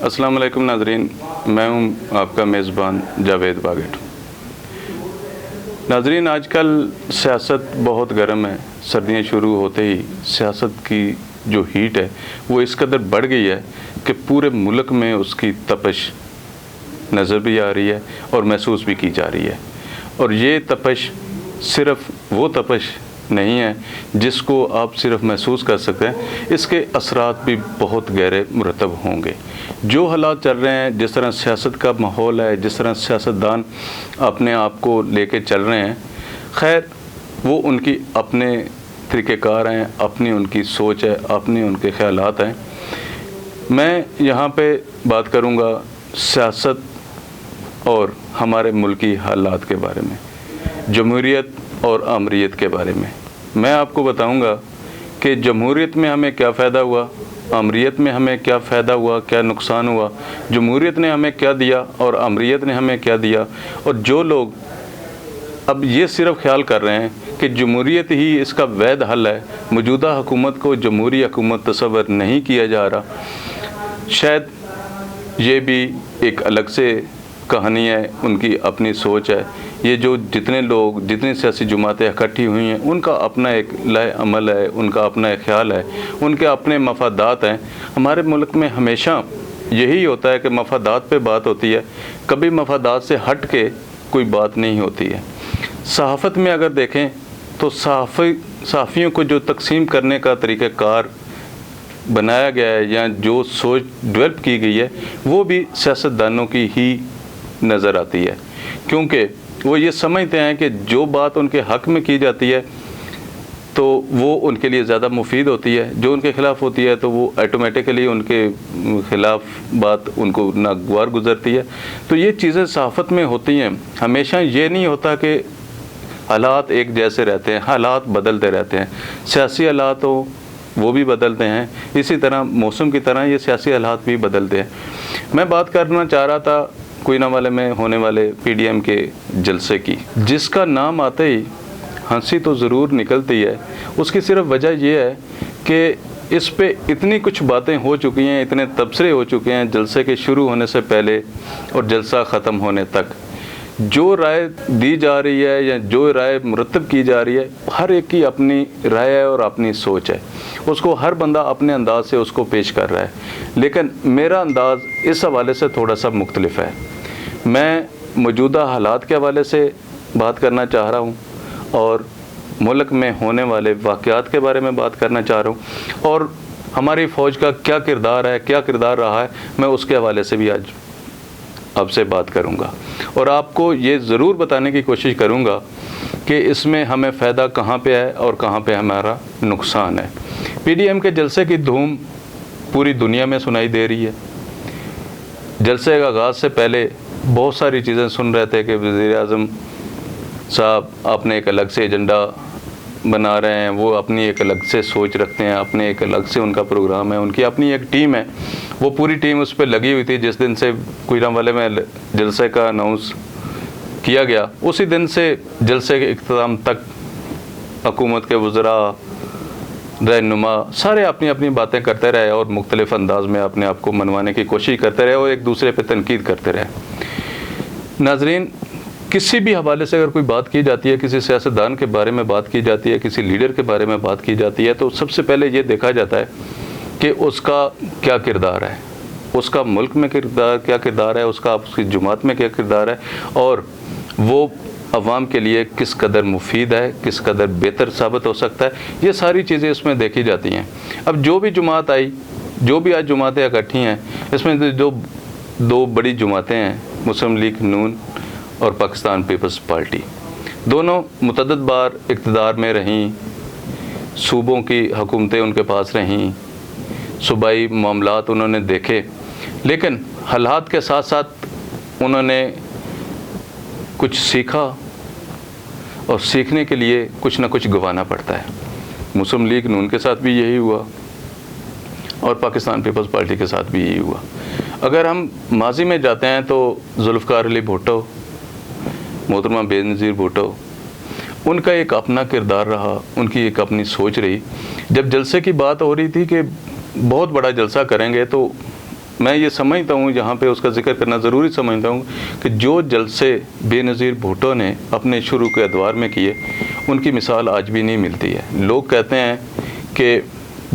अस्सलाम वालेकुम नाजरीन, मैं हूं आपका मेज़बान जावेद बागेट। नाजरीन, आजकल सियासत बहुत गर्म है। सर्दियां शुरू होते ही सियासत की जो हीट है वो इस कदर बढ़ गई है कि पूरे मुल्क में उसकी तपश नज़र भी आ रही है और महसूस भी की जा रही है। और ये तपश सिर्फ़ वो तपश नहीं है जिसको आप सिर्फ महसूस कर सकते हैं, इसके असरात भी बहुत गहरे मुरतब होंगे। जो हालात चल रहे हैं, जिस तरह सियासत का माहौल है, जिस तरह सियासतदान अपने आप को लेके चल रहे हैं, खैर वो उनकी अपने तरीक़ेकार हैं, अपनी उनकी सोच है, अपने उनके ख़यालात हैं। मैं यहाँ पे बात करूँगा सियासत और हमारे मुल्की हालात के बारे में, जमहूरियत और आमरीत के बारे में। मैं आपको बताऊंगा कि जमहूरियत में हमें क्या फ़ायदा हुआ, आमरीत में हमें क्या फ़ायदा हुआ, क्या नुकसान हुआ, जमहूरियत ने हमें क्या दिया और आमरीत ने हमें क्या दिया। और जो लोग अब ये सिर्फ ख्याल कर रहे हैं कि जमहूरियत ही इसका वैध हल है, मौजूदा हुकूमत को जमहूरी हुकूमत तस्वर नहीं किया जा रहा, शायद ये भी एक अलग से कहानी है, उनकी अपनी सोच है। ये जो जितने लोग, जितनी सियासी जमातें इकट्ठी हुई हैं, उनका अपना एक लाए अमल है, उनका अपना एक ख्याल है, उनके अपने मफादात हैं। हमारे मुल्क में हमेशा यही होता है कि मफादात पे बात होती है, कभी मफादात से हट के कोई बात नहीं होती है। सहाफ़त में अगर देखें तो सहाफ़ियों को जो तकसीम करने का तरीक़ाकार बनाया गया है या जो सोच डेवलप की गई है, वो भी सियासतदानों की ही नज़र आती है, क्योंकि वो ये समझते हैं कि जो बात उनके हक़ में की जाती है तो वो उनके लिए ज़्यादा मुफीद होती है, जो उनके ख़िलाफ़ होती है तो वो ऑटोमेटिकली उनके ख़िलाफ़ बात उनको नागवार गुज़रती है। तो ये चीज़ें सहाफ़त में होती हैं। हमेशा ये नहीं होता कि हालात एक जैसे रहते हैं, हालात बदलते रहते हैं। सियासी हालात हो वो भी बदलते हैं, इसी तरह मौसम की तरह ये सियासी हालात भी बदलते हैं। मैं बात करना चाह रहा था कोयना वाले में होने वाले PDM के जलसे की, जिसका नाम आते ही हंसी तो ज़रूर निकलती है। उसकी सिर्फ वजह यह है कि इस पे इतनी कुछ बातें हो चुकी हैं, इतने तबसरे हो चुके हैं जलसे के शुरू होने से पहले और जलसा ख़त्म होने तक। जो राय दी जा रही है या जो राय मुरतब की जा रही है, हर एक की अपनी राय है और अपनी सोच है, उसको हर बंदा अपने अंदाज से उसको पेश कर रहा है। लेकिन मेरा अंदाज़ इस हवाले से थोड़ा सा मुख्तलिफ है। मैं मौजूदा हालात के हवाले से बात करना चाह रहा हूँ और मुल्क में होने वाले वाक़यात के बारे में बात करना चाह रहा हूँ, और हमारी फ़ौज का क्या किरदार है, क्या किरदार रहा है, मैं उसके हवाले से भी आज आपसे बात करूंगा। और आपको ये ज़रूर बताने की कोशिश करूंगा कि इसमें हमें फ़ायदा कहाँ पे है और कहाँ पे हमारा नुकसान है। PDM के जलसे की धूम पूरी दुनिया में सुनाई दे रही है। जलसे का आगाज़ से पहले बहुत सारी चीज़ें सुन रहे थे कि वज़ीर-ए-आज़म साहब अपने एक अलग से एजेंडा बना रहे हैं, वो अपनी एक अलग से सोच रखते हैं, अपने एक अलग से उनका प्रोग्राम है, उनकी अपनी एक टीम है। वो पूरी टीम उस पर लगी हुई थी। जिस दिन से कोयना वाले में जलसे का अनाउंस किया गया, उसी दिन से जलसे के इख्तिताम तक हुकूमत के वज़रा, रहनुमा सारे अपनी अपनी बातें करते रहे और मुख्तलिफ़ अंदाज में अपने आप को मनवाने की कोशिश करते रहे और एक दूसरे पर तनकीद करते रहे। नाजरीन, किसी भी हवाले से अगर कोई बात की जाती है, किसी सियासतदान के बारे में बात की जाती है, किसी लीडर के बारे में बात की जाती है, तो सबसे पहले ये देखा जाता है कि उसका क्या किरदार है, उसका मुल्क में क्या किरदार है, उसकी जमात में क्या किरदार है, और वो अवाम के लिए किस कदर मुफीद है, किस कदर बेहतर साबित हो सकता है। ये सारी चीज़ें इसमें देखी जाती हैं। अब जो भी जमात आई, जो भी आज जमातें इकट्ठी हैं, इसमें जो दो बड़ी जमातें हैं, मुस्लिम लीग नून और पाकिस्तान पीपल्स पार्टी, दोनों मुतअद्दिद बार इक़्तिदार में रहीं, सूबों की हुकूमतें उनके पास रहीं, सूबाई मामलात उन्होंने देखे, लेकिन हालात के साथ साथ उन्होंने कुछ सीखा और सीखने के लिए कुछ ना कुछ गंवाना पड़ता है। मुस्लिम लीग नून के साथ भी यही हुआ और पाकिस्तान पीपल्स पार्टी के साथ भी यही हुआ। अगर हम माजी में जाते हैं तो जुल्फ़िकार अली भुट्टो, मोहतरमा बेनज़ीर भुट्टो, उनका एक अपना किरदार रहा, उनकी एक अपनी सोच रही। जब जलसे की बात हो रही थी कि बहुत बड़ा जलसा करेंगे तो میں یہ سمجھتا ہوں، یہاں پہ اس کا ذکر کرنا ضروری سمجھتا ہوں کہ جو جلسے بے نظیر بھٹو نے اپنے شروع کے ادوار میں کیے ان کی مثال آج بھی نہیں ملتی ہے۔ لوگ کہتے ہیں کہ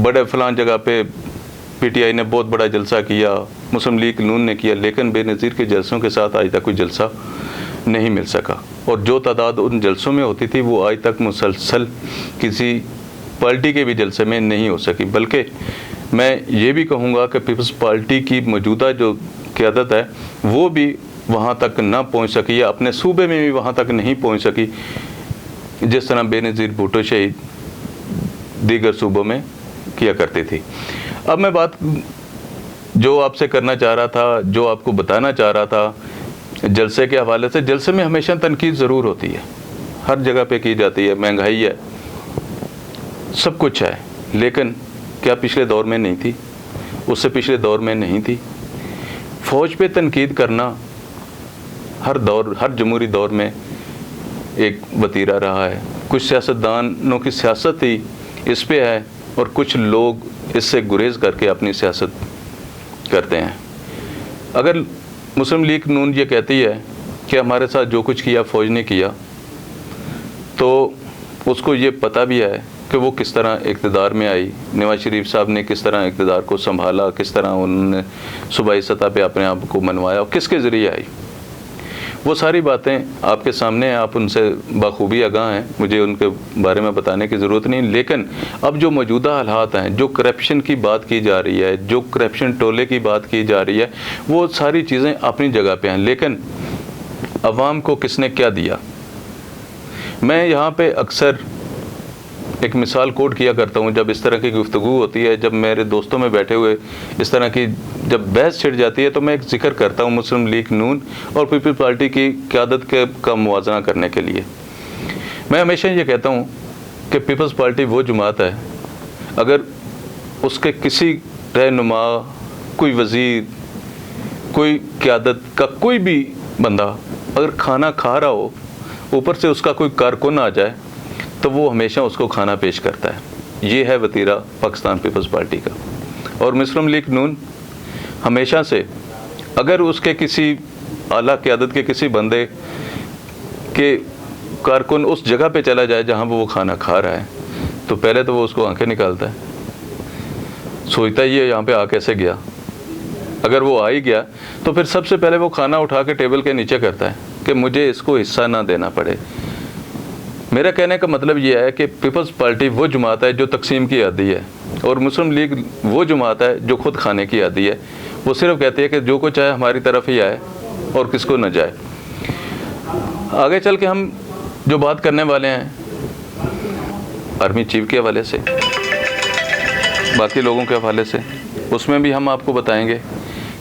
بڑے فلاں جگہ پہ پی ٹی آئی نے بہت بڑا جلسہ کیا، مسلم لیگ نون نے کیا، لیکن بے نظیر کے جلسوں کے ساتھ آج تک کوئی جلسہ نہیں مل سکا، اور جو تعداد ان جلسوں میں ہوتی تھی وہ آج تک مسلسل کسی پارٹی کے بھی جلسے میں نہیں ہو سکی۔ بلکہ میں یہ بھی کہوں گا کہ پیپلز پارٹی کی موجودہ جو قیادت ہے وہ بھی وہاں تک نہ پہنچ سکی، یا اپنے صوبے میں بھی وہاں تک نہیں پہنچ سکی جس طرح بے نظیر بھٹو شہید دیگر صوبوں میں کیا کرتی تھی۔ اب میں بات جو آپ سے کرنا چاہ رہا تھا، جو آپ کو بتانا چاہ رہا تھا جلسے کے حوالے سے، جلسے میں ہمیشہ تنقید ضرور ہوتی ہے، ہر جگہ پہ کی جاتی ہے، مہنگائی ہے، سب کچھ ہے، لیکن کیا پچھلے دور میں نہیں تھی؟ اس سے پچھلے دور میں نہیں تھی؟ فوج پہ تنقید کرنا ہر جمہوری دور میں ایک وتیرہ رہا ہے۔ کچھ سیاستدانوں کی سیاست ہی اس پہ ہے، اور کچھ لوگ اس سے گریز کر کے اپنی سیاست کرتے ہیں۔ اگر مسلم لیگ نون یہ کہتی ہے کہ ہمارے ساتھ جو کچھ کیا فوج نے کیا، تو اس کو یہ پتہ بھی ہے کہ وہ کس طرح اقتدار میں آئی، نواز شریف صاحب نے کس طرح اقتدار کو سنبھالا، کس طرح انہوں نے صوبائی سطح پہ اپنے آپ کو منوایا اور کس کے ذریعے آئی۔ وہ ساری باتیں آپ کے سامنے ہیں، آپ ان سے بخوبی آگاہ ہیں، مجھے ان کے بارے میں بتانے کی ضرورت نہیں۔ لیکن اب جو موجودہ حالات ہیں، جو کرپشن کی بات کی جا رہی ہے، جو کرپشن ٹولے کی بات کی جا رہی ہے، وہ ساری چیزیں اپنی جگہ پہ ہیں، لیکن عوام کو کس نے کیا دیا؟ میں یہاں پہ اکثر ایک مثال کوٹ کیا کرتا ہوں، جب اس طرح کی گفتگو ہوتی ہے، جب میرے دوستوں میں بیٹھے ہوئے اس طرح کی جب بحث چھڑ جاتی ہے، تو میں ایک ذکر کرتا ہوں مسلم لیگ نون اور پیپلز پارٹی کی قیادت کا موازنہ کرنے کے لیے۔ میں ہمیشہ یہ کہتا ہوں کہ پیپلز پارٹی وہ جماعت ہے، اگر اس کے کسی رہنما، کوئی وزیر، کوئی قیادت کا کوئی بھی بندہ اگر کھانا کھا رہا ہو، اوپر سے اس کا کوئی کارکن آ جائے، تو وہ ہمیشہ اس کو کھانا پیش کرتا ہے۔ یہ ہے وتیرہ پاکستان پیپلز پارٹی کا۔ اور مسلم لیگ نون ہمیشہ سے اگر اس کے کسی اعلیٰ قیادت کے کسی بندے کے کارکن اس جگہ پہ چلا جائے جہاں وہ کھانا کھا رہا ہے، تو پہلے تو وہ اس کو آنکھیں نکالتا ہے، سوچتا ہی ہے یہاں پہ آ کیسے گیا۔ اگر وہ آ ہی گیا تو پھر سب سے پہلے وہ کھانا اٹھا کے ٹیبل کے نیچے کرتا ہے کہ مجھے اس کو حصہ نہ دینا پڑے۔ میرا کہنے کا مطلب یہ ہے کہ پیپلز پارٹی وہ جماعت ہے جو تقسیم کی عادی ہے، اور مسلم لیگ وہ جماعت ہے جو خود کھانے کی عادی ہے۔ وہ صرف کہتی ہے کہ جو کو چاہے ہماری طرف ہی آئے اور کس کو نہ جائے۔ آگے چل کے ہم جو بات کرنے والے ہیں آرمی چیف کے حوالے سے، باقی لوگوں کے حوالے سے، اس میں بھی ہم آپ کو بتائیں گے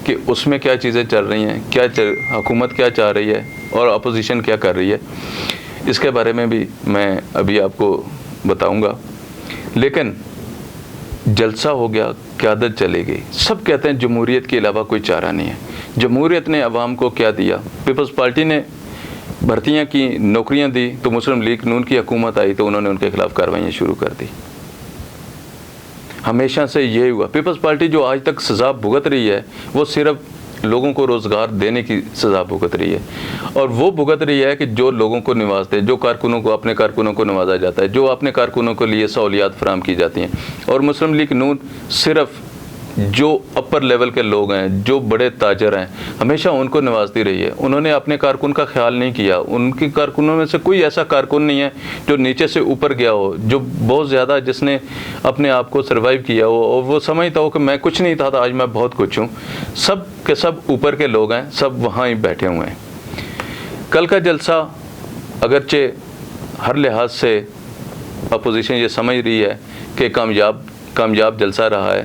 کہ اس میں کیا چیزیں چل رہی ہیں، حکومت کیا چاہ رہی ہے اور اپوزیشن کیا کر رہی ہے، اس کے بارے میں بھی میں ابھی آپ کو بتاؤں گا۔ لیکن جلسہ ہو گیا، قیادت چلے گئی، سب کہتے ہیں جمہوریت کے علاوہ کوئی چارہ نہیں ہے۔ جمہوریت نے عوام کو کیا دیا؟ پیپلز پارٹی نے بھرتیاں کی، نوکریاں دی، تو مسلم لیگ نون کی حکومت آئی تو انہوں نے ان کے خلاف کارروائیاں شروع کر دی۔ ہمیشہ سے یہ ہوا۔ پیپلز پارٹی جو آج تک سزا بھگت رہی ہے، وہ صرف لوگوں کو روزگار دینے کی سزا بھگت رہی ہے، اور وہ بھگت رہی ہے کہ جو لوگوں کو نوازتے، جو کارکنوں کو، اپنے کارکنوں کو نوازا جاتا ہے، جو اپنے کارکنوں کے لیے سہولیات فراہم کی جاتی ہیں۔ اور مسلم لیگ نون صرف جو اپر لیول کے لوگ ہیں، جو بڑے تاجر ہیں، ہمیشہ ان کو نوازتی رہی ہے۔ انہوں نے اپنے کارکن کا خیال نہیں کیا۔ ان کی کارکنوں میں سے کوئی ایسا کارکن نہیں ہے جو نیچے سے اوپر گیا ہو، جو بہت زیادہ جس نے اپنے آپ کو سروائیو کیا ہو اور وہ سمجھتا ہو کہ میں کچھ نہیں تھا آج میں بہت کچھ ہوں۔ سب کے سب اوپر کے لوگ ہیں، سب وہاں ہی بیٹھے ہوئے ہیں۔ کل کا جلسہ اگرچہ ہر لحاظ سے اپوزیشن یہ سمجھ رہی ہے کہ کامیاب جلسہ رہا ہے،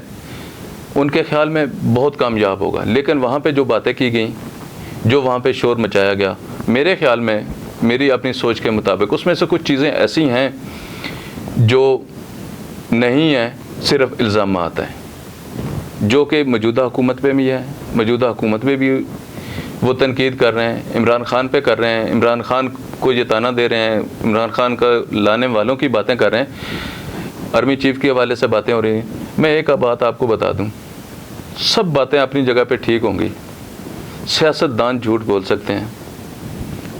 ان کے خیال میں بہت کامیاب ہوگا، لیکن وہاں پہ جو باتیں کی گئیں، جو وہاں پہ شور مچایا گیا، میرے خیال میں، میری اپنی سوچ کے مطابق اس میں سے کچھ چیزیں ایسی ہیں جو نہیں ہیں، صرف الزامات ہیں، جو کہ موجودہ حکومت پہ بھی ہے۔ موجودہ حکومت پہ بھی وہ تنقید کر رہے ہیں، عمران خان پہ کر رہے ہیں، عمران خان کو یہ طعنہ دے رہے ہیں، عمران خان کا لانے والوں کی باتیں کر رہے ہیں، آرمی چیف کے حوالے سے باتیں ہو رہی ہیں۔ میں ایک بات آپ کو بتا دوں सब बातें अपनी जगह पे ठीक होंगी। सियासतदान झूठ बोल सकते हैं,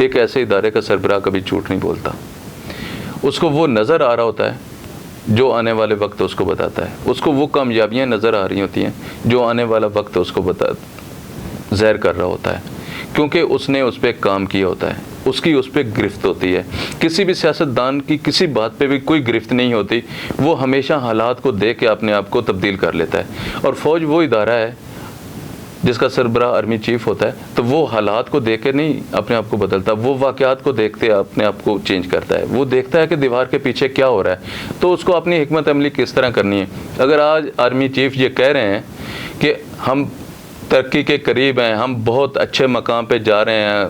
एक ऐसे इदारे का सरबराह कभी झूठ नहीं बोलता। उसको वो नज़र आ रहा होता है जो आने वाले वक्त उसको बताता है, उसको वो कामयाबियाँ नज़र आ रही होती हैं जो आने वाला वक्त उसको ज़ाहिर कर रहा होता है, क्योंकि उसने उस पर काम किया होता है, उसकी उस पर गिरफ्त होती है। किसी भी सियासतदान की किसी बात पे भी कोई गिरफ्त नहीं होती, वो हमेशा हालात को देख के अपने आप को तब्दील कर लेता है। और फ़ौज वो इदारा है जिसका सरबराह आर्मी चीफ होता है, तो वो हालात को देख के नहीं अपने आप को बदलता, वो वाक़यात को देखते अपने आप को चेंज करता है। वो देखता है कि दीवार के पीछे क्या हो रहा है, तो उसको अपनी हिकमत अमली किस तरह करनी है। अगर आज आर्मी चीफ ये कह रहे हैं कि हम तरक्की के करीब हैं, हम बहुत अच्छे मकाम पे जा रहे हैं,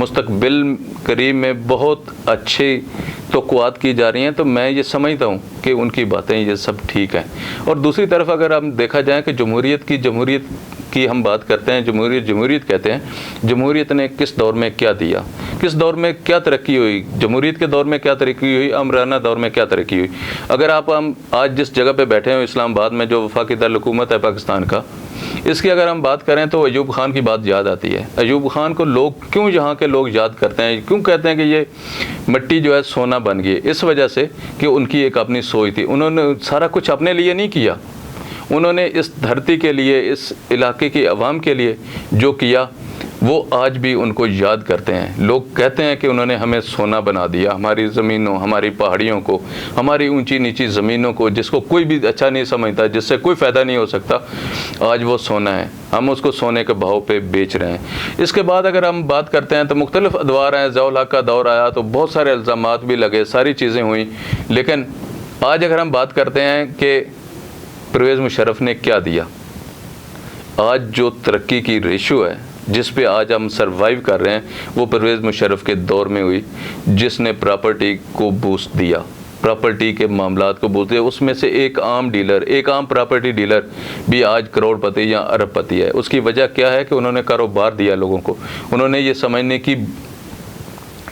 मुस्तकबिल करीब में बहुत अच्छी तौक़ुआत की जा रही हैं, तो मैं ये समझता हूँ कि उनकी बातें ये सब ठीक हैं। और दूसरी तरफ अगर हम देखा जाए कि जमहूरियत की हम बात करते हैं, जमहूरियत कहते हैं, जमहूरियत ने किस दौर में क्या दिया, किस दौर में क्या तरक्की हुई, जमहूरियत के दौर में क्या तरक्की हुई, अमराना दौर में क्या तरक्की हुई। अगर हम आज जिस जगह पे बैठे हैं इस्लामाबाद में, जो वफाकी दारुल-हुकूमत है पाकिस्तान का, इसकी अगर हम बात करें तो अयूब खान की बात याद आती है। अयूब खान को लोग क्यों, यहाँ के लोग याद करते हैं, क्यों कहते हैं कि ये मिट्टी जो है सोना बन गई? इस वजह से कि उनकी एक अपनी सोच थी। उन्होंने सारा कुछ अपने लिए नहीं किया, उन्होंने इस धरती के लिए, इस इलाके की आवाम के लिए जो किया, वो आज भी उनको याद करते हैं। लोग कहते हैं कि उन्होंने हमें सोना बना दिया, हमारी ज़मीनों, हमारी पहाड़ियों को, हमारी ऊंची नीची ज़मीनों को, जिसको कोई भी अच्छा नहीं समझता, जिससे कोई फ़ायदा नहीं हो सकता, आज वो सोना है, हम उसको सोने के भाव पे बेच रहे हैं। इसके बाद अगर हम बात करते हैं तो मुख्तलिफ अदवार हैं, ज़िया-उल हक़ का दौर आया तो बहुत सारे इल्ज़ामात भी लगे, सारी चीज़ें हुई। लेकिन आज अगर हम बात करते हैं कि परवेज़ मुशर्रफ ने क्या दिया, आज जो तरक्की की रेशो है जिस पे आज हम सरवाइव कर रहे हैं, वो परवेज़ मुशर्रफ के दौर में हुई, जिसने प्रॉपर्टी को बूस्ट दिया, प्रॉपर्टी के मामलात को बूस्ट दिया। उसमें से एक आम डीलर, एक आम प्रॉपर्टी डीलर भी आज करोड़पति या अरबपति है। उसकी वजह क्या है कि उन्होंने कारोबार दिया लोगों को, उन्होंने ये समझने की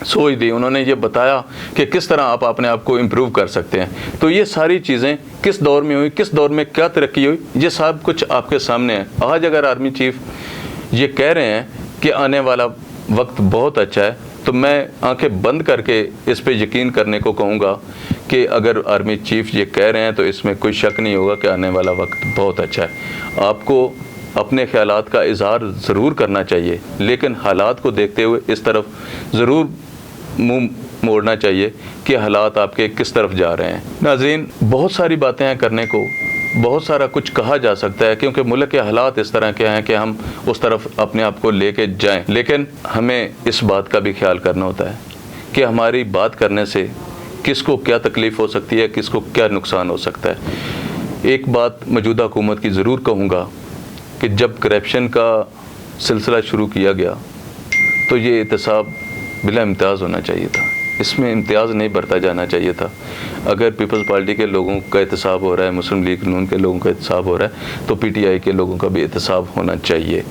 सोच दी, उन्होंने ये बताया कि किस तरह आप अपने आप को इम्प्रूव कर सकते हैं। तो ये सारी चीज़ें किस दौर में हुई, किस दौर में क्या तरक्की हुई, ये सब कुछ आपके सामने है। आज अगर आर्मी चीफ ये कह रहे हैं कि आने वाला वक्त बहुत अच्छा है, तो मैं आंखें बंद करके इस पे यकीन करने को कहूँगा कि अगर आर्मी चीफ ये कह रहे हैं तो इसमें कोई शक नहीं होगा कि आने वाला वक्त बहुत अच्छा है। आपको अपने ख्यालात का इजहार ज़रूर करना चाहिए, लेकिन हालात को देखते हुए इस तरफ ज़रूर मुंह मोड़ना चाहिए कि हालात आपके किस तरफ जा रहे हैं। नाज़रीन, बहुत सारी बातें हैं करने को, बहुत सारा कुछ कहा जा सकता है, क्योंकि मुल्क के हालात इस तरह के हैं कि हम उस तरफ अपने आप को लेके जाएं, लेकिन हमें इस बात का भी ख्याल करना होता है कि हमारी बात करने से किसको क्या तकलीफ़ हो सकती है, किसको क्या नुकसान हो सकता है। एक बात मौजूदा हुकूमत की ज़रूर कहूँगा कि जब करप्शन का सिलसिला शुरू किया गया तो ये एहतसाब बिला इम्तियाज़ होना चाहिए था, इसमें इम्तियाज़ नहीं बरता जाना चाहिए था। अगर पीपल्स पार्टी के लोगों का एहतसाब हो रहा है, मुस्लिम लीग नून के लोगों का एहतसाब हो रहा है, तो पीटीआई के लोगों का भी एहतसाब होना चाहिए।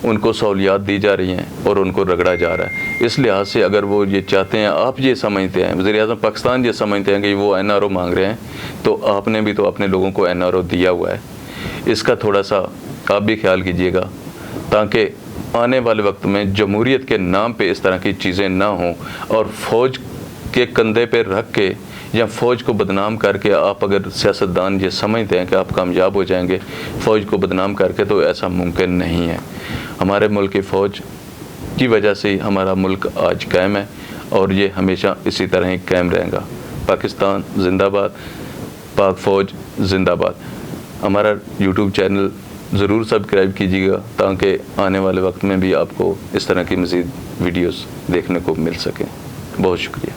उनको सहूलियात दी जा रही हैं और उनको रगड़ा जा रहा है। इस लिहाज से अगर वो ये चाहते हैं, आप ये समझते हैं, वज़ीर-ए-आज़म पाकिस्तान ये समझते हैं कि वो एनआरओ मांग रहे हैं, तो आपने भी तो अपने लोगों को एनआरओ दिया हुआ है। इसका थोड़ा सा आप भी ख्याल कीजिएगा, ताकि आने वाले वक्त में जमहूरियत के नाम पे इस तरह की चीज़ें ना हों, और फ़ौज के कंधे पे रख के या फ़ौज को बदनाम करके आप अगर सियासतदान ये समझते हैं कि आप कामयाब हो जाएंगे फ़ौज को बदनाम करके, तो ऐसा मुमकिन नहीं है। हमारे मुल्क की फ़ौज की वजह से हमारा मुल्क आज कायम है और ये हमेशा इसी तरह ही कायम रहेगा। पाकिस्तान जिंदाबाद, पाक फ़ौज जिंदाबाद। हमारा यूट्यूब चैनल ज़रूर सब्सक्राइब कीजिएगा, ताकि आने वाले वक्त में भी आपको इस तरह की मज़ीद वीडियोस देखने को मिल सकें। बहुत शुक्रिया।